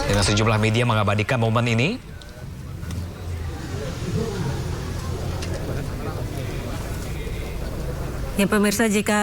Dan sejumlah media mengabadikan momen ini. Ya pemirsa, jika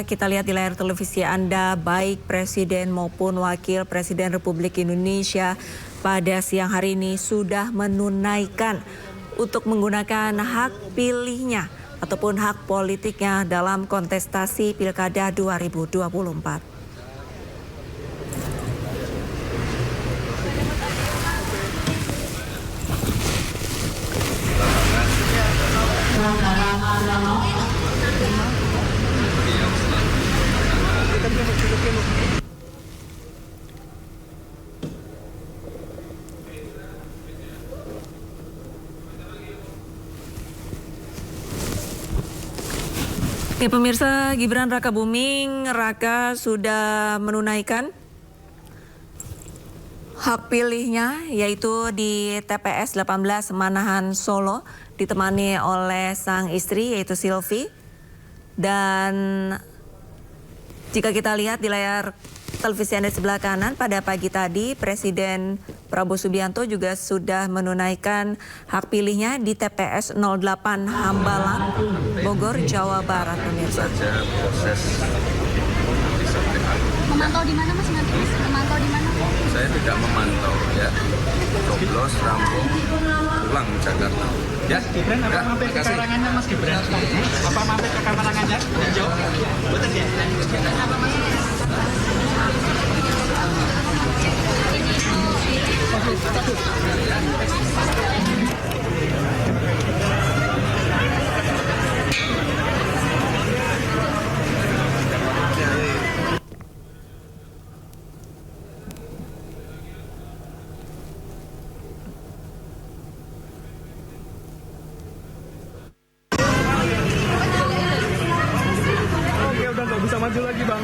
kita lihat di layar televisi Anda, baik Presiden maupun Wakil Presiden Republik Indonesia pada siang hari ini sudah menunaikan untuk menggunakan hak pilihnya ataupun hak politiknya dalam kontestasi Pilkada 2024. Ya pemirsa, Gibran Rakabuming Raka sudah menunaikan hak pilihnya yaitu di TPS 18 Manahan Solo ditemani oleh sang istri yaitu Silvi. Dan jika kita lihat di layar televisi Anda sebelah kanan, pada pagi tadi Presiden Prabowo Subianto juga sudah menunaikan hak pilihnya di TPS 08 Hambalang, Bogor, Jawa Barat, pemirsa. Proses memantau di mana Mas? Memantau di mana? Saya tidak memantau ya. Coblos, rampung, pulang Jakarta. Ya, Gibran apa mampir ke Karangannya Mas Gibran? Apa mampir ke Karangannya? Jauh. Betul ya? Apa Mas? Oke, udah nggak bisa maju lagi, Bang.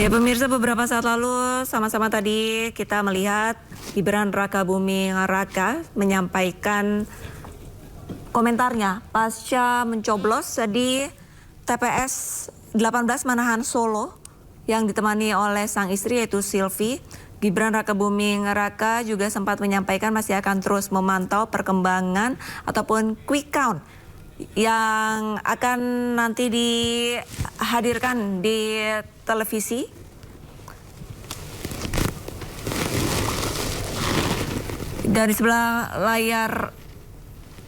Ya pemirsa, beberapa saat lalu sama-sama tadi kita melihat Gibran Rakabuming Raka menyampaikan komentarnya pasca mencoblos di TPS 18 Manahan Solo yang ditemani oleh sang istri yaitu Silvi. Gibran Rakabuming Raka juga sempat menyampaikan masih akan terus memantau perkembangan ataupun quick count yang akan nanti dihadirkan di televisi. Dari sebelah layar,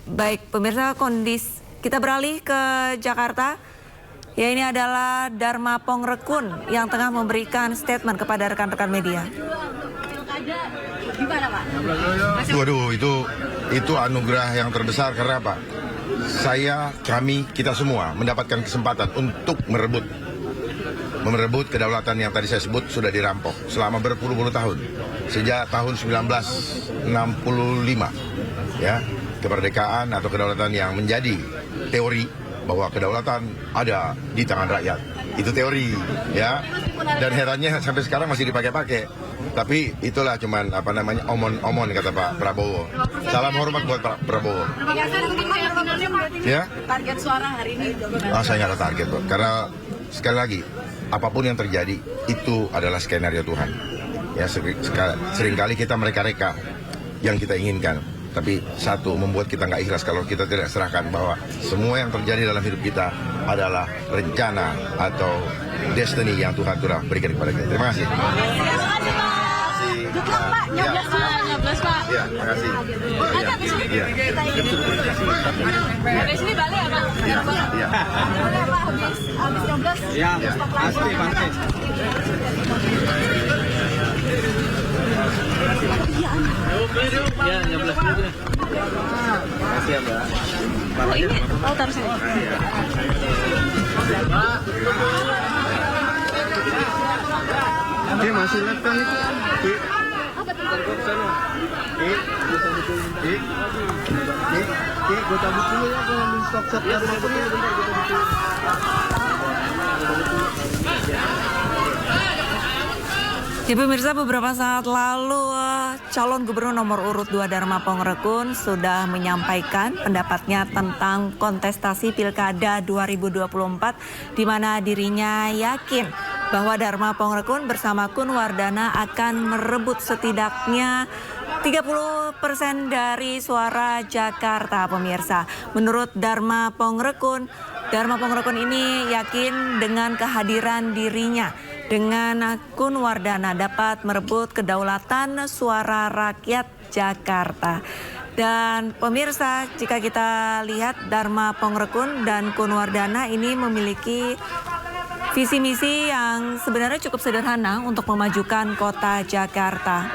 baik pemirsa, kondisi kita beralih ke Jakarta. Ya, ini adalah Dharma Pongrekun yang tengah memberikan statement kepada rekan-rekan media. Gimana Pak? Waduh, itu anugerah yang terbesar karena apa? Kami, kita semua mendapatkan kesempatan untuk merebut kedaulatan yang tadi saya sebut sudah dirampok selama berpuluh-puluh tahun. Sejak tahun 1965, ya, kemerdekaan atau kedaulatan yang menjadi teori bahwa kedaulatan ada di tangan rakyat. Itu teori, ya. Dan herannya sampai sekarang masih dipakai-pakai. Tapi itulah cuman omon-omon kata Pak Prabowo. Salam hormat buat Pak Prabowo. Ya? Target suara hari ini. Saya nggak ada target, Pak. Karena sekali lagi, apapun yang terjadi itu adalah skenario Tuhan. Ya, seringkali kita mereka-reka yang kita inginkan. Tapi satu, membuat kita nggak ikhlas kalau kita tidak serahkan bahwa semua yang terjadi dalam hidup kita adalah rencana atau destiny yang Tuhan sudah berikan kepada kita. Terima kasih. Dukung Pak, nyoblos Pak. Ya, terima kasih. Ya. Dari sini balik ya Pak? Iya. Boleh Pak, habis nyoblos. Ya, pasti. Ya, nyoblos dulu deh. Makasih ya, Mbak. Oh ini, oh taruh sini. Oke, masih lihat kan itu? Gue cabut dulu ya, gue ngambil stok-stok Dharma Pong ya, bentar gue cabut dulu. Ya pemirsa, beberapa saat lalu calon gubernur nomor urut 2 Dharma Pongrekun sudah menyampaikan pendapatnya tentang kontestasi Pilkada 2024 di mana dirinya yakin bahwa Dharma Pongrekun bersama Kun Wardana akan merebut setidaknya 30% dari suara Jakarta pemirsa. Menurut Dharma Pongrekun ini yakin dengan kehadiran dirinya dengan Kun Wardana dapat merebut kedaulatan suara rakyat Jakarta. Dan pemirsa, jika kita lihat Dharma Pongrekun dan Kun Wardana ini memiliki visi misi yang sebenarnya cukup sederhana untuk memajukan kota Jakarta.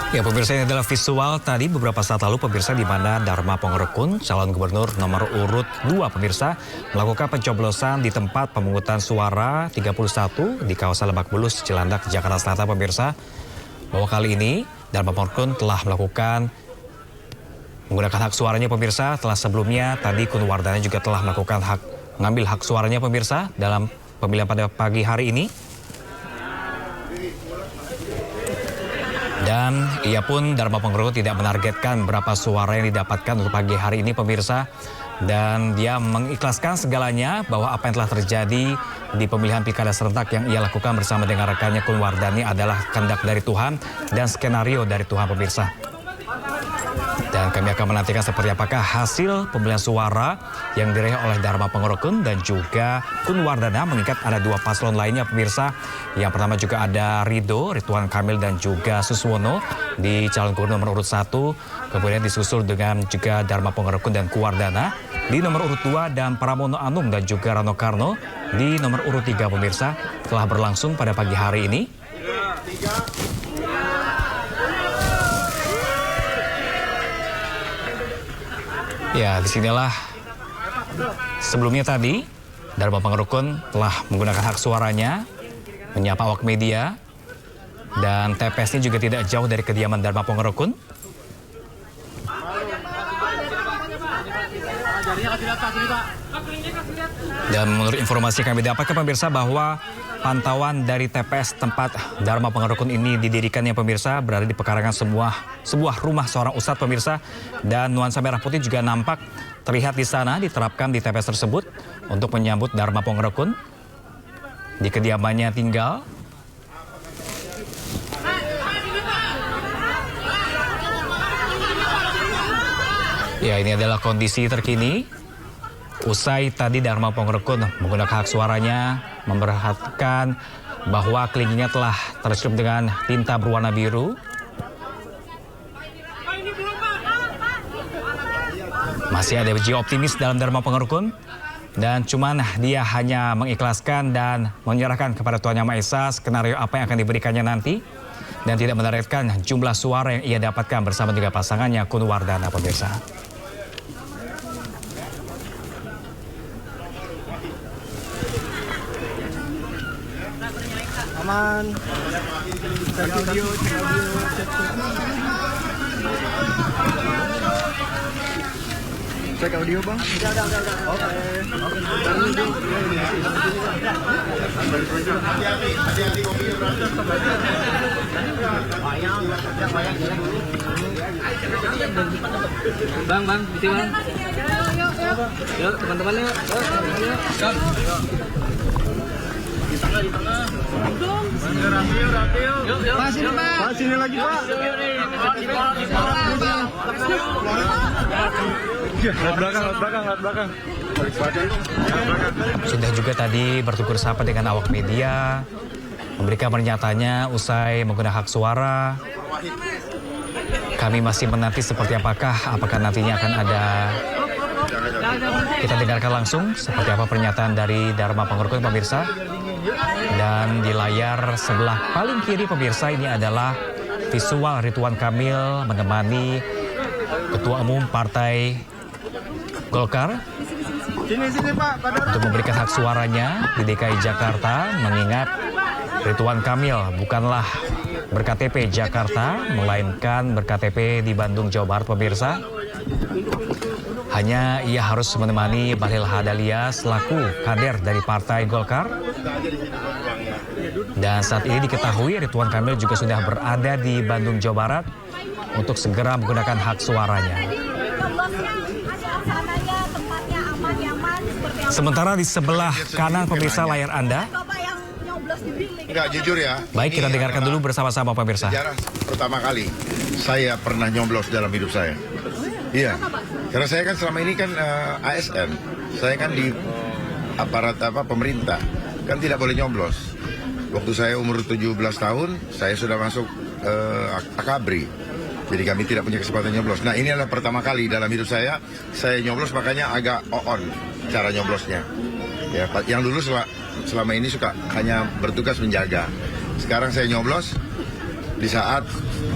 Ya pemirsa, ini adalah visual tadi beberapa saat lalu pemirsa di mana Dharma Pongrekun, calon gubernur nomor urut 2 pemirsa, melakukan pencoblosan di tempat pemungutan suara 31 di kawasan Lebak Bulus, Cilandak, Jakarta Selatan pemirsa. Bahwa kali ini Dharma Pongrekun telah menggunakan hak suaranya pemirsa. Telah sebelumnya tadi Kun Wardana juga telah mengambil hak suaranya pemirsa dalam pemilihan pada pagi hari ini. Dan ia pun Dharma Pongrekun tidak menargetkan berapa suara yang didapatkan untuk pagi hari ini pemirsa. Dan dia mengikhlaskan segalanya bahwa apa yang telah terjadi di pemilihan pilkada serentak yang ia lakukan bersama dengan rekannya Kun Wardani adalah kehendak dari Tuhan dan skenario dari Tuhan pemirsa. Dan kami akan menantikan seperti apakah hasil pemilihan suara yang diraih oleh Dharma Pongrekun dan juga Kun Wardana, mengingat ada 2 paslon lainnya pemirsa. Yang pertama juga ada Ridwan Kamil dan juga Suswono di calon gubernur nomor urut 1. Kemudian disusul dengan juga Dharma Pongrekun dan Kun Wardana di nomor urut 2 dan Pramono Anung dan juga Rano Karno di nomor urut 3 pemirsa. Telah berlangsung pada pagi hari ini. Ya, disinilah sebelumnya tadi Dharma Pongrekun telah menggunakan hak suaranya, menyapa awak media, dan TPS-nya juga tidak jauh dari kediaman Dharma Pongrekun. Dan menurut informasi yang kami dapatkan pemirsa bahwa pantauan dari TPS tempat Dharma Pongrekun ini didirikannya pemirsa berada di pekarangan sebuah rumah seorang ustadz pemirsa, dan nuansa merah putih juga nampak terlihat di sana diterapkan di TPS tersebut untuk menyambut Dharma Pongrekun di kediamannya tinggal. Ya, ini adalah kondisi terkini. Usai tadi Dharma Pongrekun menggunakan hak suaranya, memperhatikan bahwa kelilingnya telah tersup dengan tinta berwarna biru. Masih ada jiwa optimis dalam Dharma Pongrekun, dan cuman dia hanya mengikhlaskan dan menyerahkan kepada Tuhan Yang Maha Esa skenario apa yang akan diberikannya nanti, dan tidak menargetkan jumlah suara yang ia dapatkan bersama dengan pasangannya Kun Wardana pemirsa. Aman. Cek audio. Cek audio, Bang. Oke. Bang, di sini Bang. Yuk, teman-teman yuk. Di tengah. Yuk. Pak, sini, Pak. Pak, sini lagi, Pak. Lihat belakang. Sudah juga tadi bertukur sapa dengan awak media, memberikan pernyataannya usai menggunakan hak suara. Kami masih menanti seperti apakah nantinya akan ada Kita dengarkan langsung seperti apa pernyataan dari Dharma Pangurukun pemirsa. Dan di layar sebelah paling kiri pemirsa ini adalah visual Ridwan Kamil menemani Ketua Umum Partai Golkar Sini Pak, untuk memberikan hak suaranya di DKI Jakarta, mengingat Ridwan Kamil bukanlah berKTP Jakarta, melainkan berKTP di Bandung, Jawa Barat pemirsa. Hanya ia harus menemani Bahlil Lahadalia selaku kader dari Partai Golkar. Dan saat ini diketahui Ridwan Kamil juga sudah berada di Bandung, Jawa Barat untuk segera menggunakan hak suaranya. Sementara di sebelah kanan pemirsa layar Anda. Enggak, jujur ya. Baik, kita dengarkan dulu bersama-sama pemirsa. Sejarah pertama kali saya pernah nyoblos dalam hidup saya. Iya, karena saya kan selama ini kan ASN. Saya kan di aparat pemerintah. Kan tidak boleh nyoblos. Waktu saya umur 17 tahun, saya sudah masuk Akabri. Jadi kami tidak punya kesempatan nyoblos. Nah, ini adalah pertama kali dalam hidup saya nyoblos, makanya agak on cara nyoblosnya. Ya, yang dulu selama ini suka hanya bertugas menjaga. Sekarang saya nyoblos di saat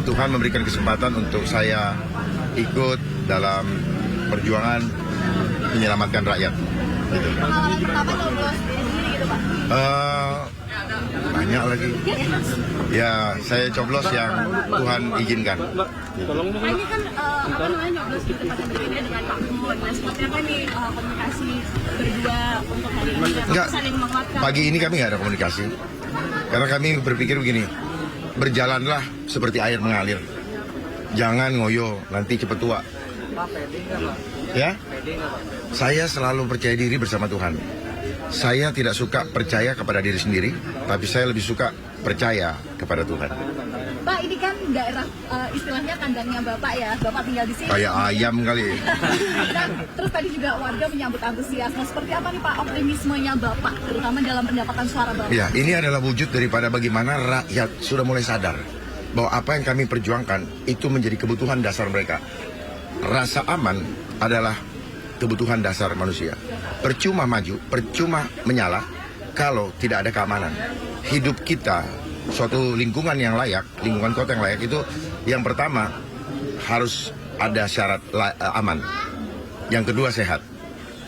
Tuhan memberikan kesempatan untuk saya ikut dalam perjuangan menyelamatkan rakyat. Gitu. Pengalaman pertama nyoblos sendiri gitu Pak? Banyak lagi. Ya, saya coblos yang Tuhan izinkan. Pak, ini kan nyoblos di tempat yang berbeda dengan Pak Mun. Nah, seperti apa nih komunikasi berdua untuk hari ini? Enggak, Saling menguatkan. pagi ini kami nggak ada komunikasi. Karena kami berpikir begini, berjalanlah seperti air mengalir. Jangan ngoyo, nanti cepat tua. Ya, saya selalu percaya diri bersama Tuhan. Saya tidak suka percaya kepada diri sendiri, tapi saya lebih suka percaya kepada Tuhan. Pak, ini kan daerah istilahnya kandangnya Bapak ya, Bapak tinggal di sini. Kayak ayam kali. Nah, terus tadi juga warga menyambut antusias. Nah, seperti apa nih Pak optimismenya Bapak, terutama dalam pendapatan suara Bapak? Ya, ini adalah wujud daripada bagaimana rakyat sudah mulai sadar bahwa apa yang kami perjuangkan itu menjadi kebutuhan dasar mereka. Rasa aman adalah kebutuhan dasar manusia. Percuma maju, percuma menyala kalau tidak ada keamanan. Hidup kita, suatu lingkungan yang layak, lingkungan kota yang layak itu yang pertama harus ada syarat aman. Yang kedua sehat.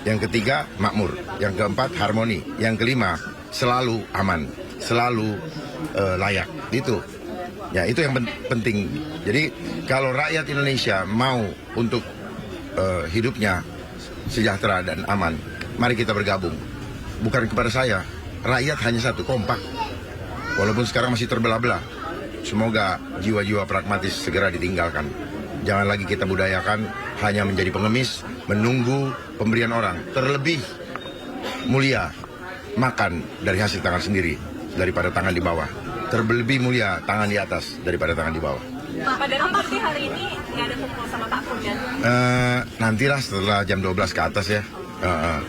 Yang ketiga makmur. Yang keempat harmoni. Yang kelima selalu aman, selalu layak. Itu. Ya, itu yang penting. Jadi kalau rakyat Indonesia mau untuk hidupnya sejahtera dan aman, mari kita bergabung. Bukan kepada saya, rakyat hanya satu, kompak. Walaupun sekarang masih terbelah-belah, semoga jiwa-jiwa pragmatis segera ditinggalkan. Jangan lagi kita budayakan hanya menjadi pengemis, menunggu pemberian orang. Terlebih mulia makan dari hasil tangan sendiri daripada tangan di bawah. Terlebih mulia tangan di atas daripada tangan di bawah. Pak, dan berarti hari ini nggak ada kumpul sama Pak Mun ya? Nantilah setelah jam 12 ke atas ya.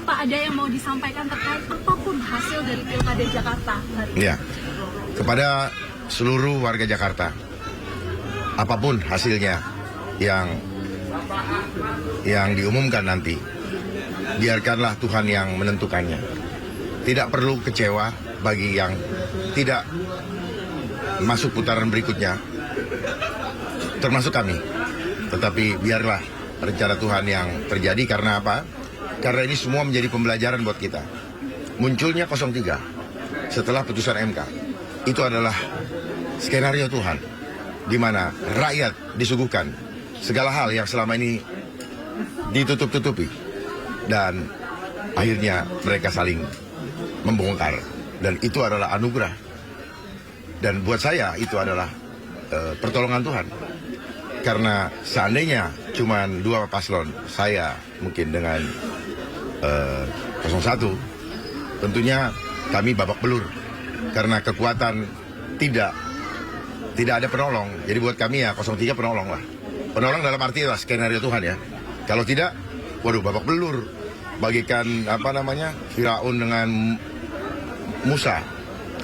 Pak, ada yang mau disampaikan terkait apapun hasil dari Pilkada Jakarta hari ini? Ya, kepada seluruh warga Jakarta, apapun hasilnya yang diumumkan nanti, biarkanlah Tuhan yang menentukannya. Tidak perlu kecewa bagi yang tidak masuk putaran berikutnya, termasuk kami. Tetapi biarlah rencana Tuhan yang terjadi. Karena apa? Karena ini semua menjadi pembelajaran buat kita. Munculnya 03 setelah putusan MK itu adalah skenario Tuhan, di mana rakyat disuguhkan segala hal yang selama ini ditutup-tutupi, dan akhirnya mereka saling membongkar, dan itu adalah anugerah. Dan buat saya itu adalah pertolongan Tuhan. Karena seandainya cuma dua paslon, saya mungkin dengan 01, tentunya kami babak belur. Karena kekuatan tidak ada penolong. Jadi buat kami ya 03 penolong lah. Penolong dalam arti lah skenario Tuhan ya. Kalau tidak, waduh babak belur. Bagikan Firaun dengan Musa.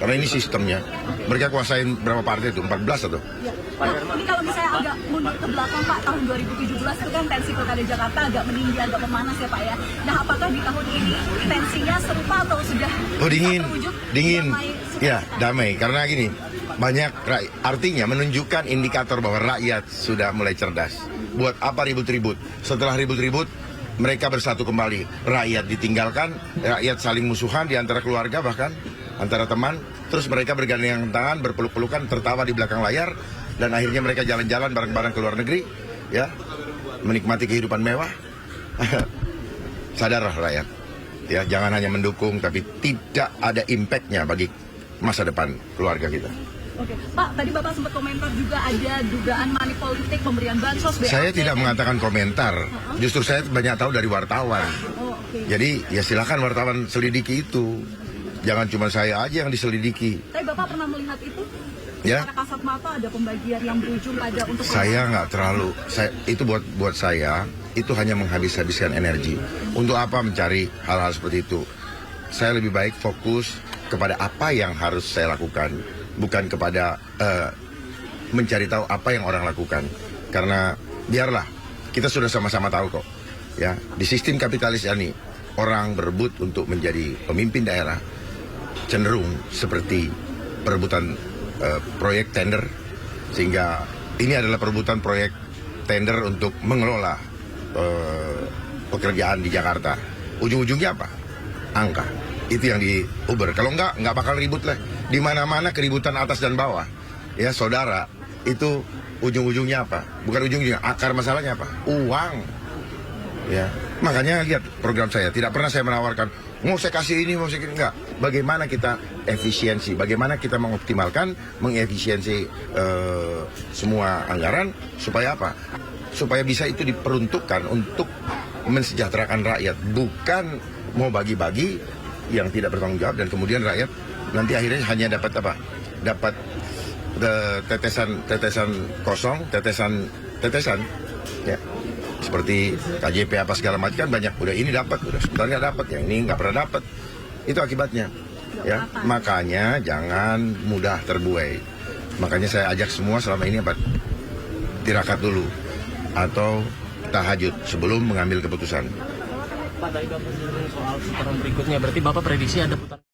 Karena ini sistemnya. Mereka kuasain berapa partai itu? 14 atau? Nah, ini kalau misalnya agak mundur ke belakang Pak, tahun 2017 itu kan tensi pilkada Jakarta agak meninggi, agak memanas ya Pak ya. Nah, apakah di tahun ini tensinya serupa atau sudah Dingin. damai, Ya, damai. Karena gini, banyak artinya menunjukkan indikator bahwa rakyat sudah mulai cerdas. Buat apa ribut-ribut? Setelah ribut-ribut, mereka bersatu kembali. Rakyat ditinggalkan, rakyat saling musuhan di antara keluarga bahkan antara teman. Terus mereka bergandengan tangan, berpeluk-pelukan, tertawa di belakang layar, dan akhirnya mereka jalan-jalan bareng-bareng ke luar negeri, ya, menikmati kehidupan mewah. Sadarlah rakyat, ya, jangan hanya mendukung, tapi tidak ada impactnya bagi masa depan keluarga kita. Oke, Pak, tadi Bapak sempat komentar juga ada dugaan money politik pemberian bansos. Saya tidak mengatakan komentar, justru saya banyak tahu dari wartawan. Oh, oke. Jadi ya silakan wartawan selidiki itu. Jangan cuma saya aja yang diselidiki. Tapi Bapak pernah melihat itu? Ya. Secara kasat mata ada pembagian yang berujung pada untuk Saya nggak terlalu, itu buat saya itu hanya menghabis-habiskan energi. Untuk apa mencari hal-hal seperti itu? Saya lebih baik fokus kepada apa yang harus saya lakukan, bukan kepada mencari tahu apa yang orang lakukan. Karena biarlah kita sudah sama-sama tahu kok, ya, di sistem kapitalis ini orang berebut untuk menjadi pemimpin daerah cenderung seperti perebutan proyek tender, sehingga ini adalah perebutan proyek tender untuk mengelola pekerjaan di Jakarta. Ujung-ujungnya apa? Angka. Itu yang diuber. Kalau nggak bakal ribut lah. Di mana-mana keributan atas dan bawah. Ya, saudara, itu ujung-ujungnya apa? Bukan ujung-ujungnya, akar masalahnya apa? Uang. Ya, makanya lihat program saya. Tidak pernah saya menawarkan, mau saya kasih ini, mau saya kasih enggak. Bagaimana kita efisiensi, bagaimana kita mengoptimalkan, mengefisiensi semua anggaran supaya apa? Supaya bisa itu diperuntukkan untuk mensejahterakan rakyat, bukan mau bagi-bagi yang tidak bertanggung jawab dan kemudian rakyat nanti akhirnya hanya dapat apa? Dapat tetesan kosong, tetesan, ya. Seperti KJP apa segala macam kan banyak, udah ini dapat, udah sebentar nggak dapat, yang ini nggak pernah dapat. Itu akibatnya, ya. Makanya jangan mudah terbuai. Makanya saya ajak semua selama ini apa? Tirakat dulu atau tahajud sebelum mengambil keputusan. Pak, tadi Bapak menyinggung soal putaran berikutnya, berarti Bapak prediksi ada putaran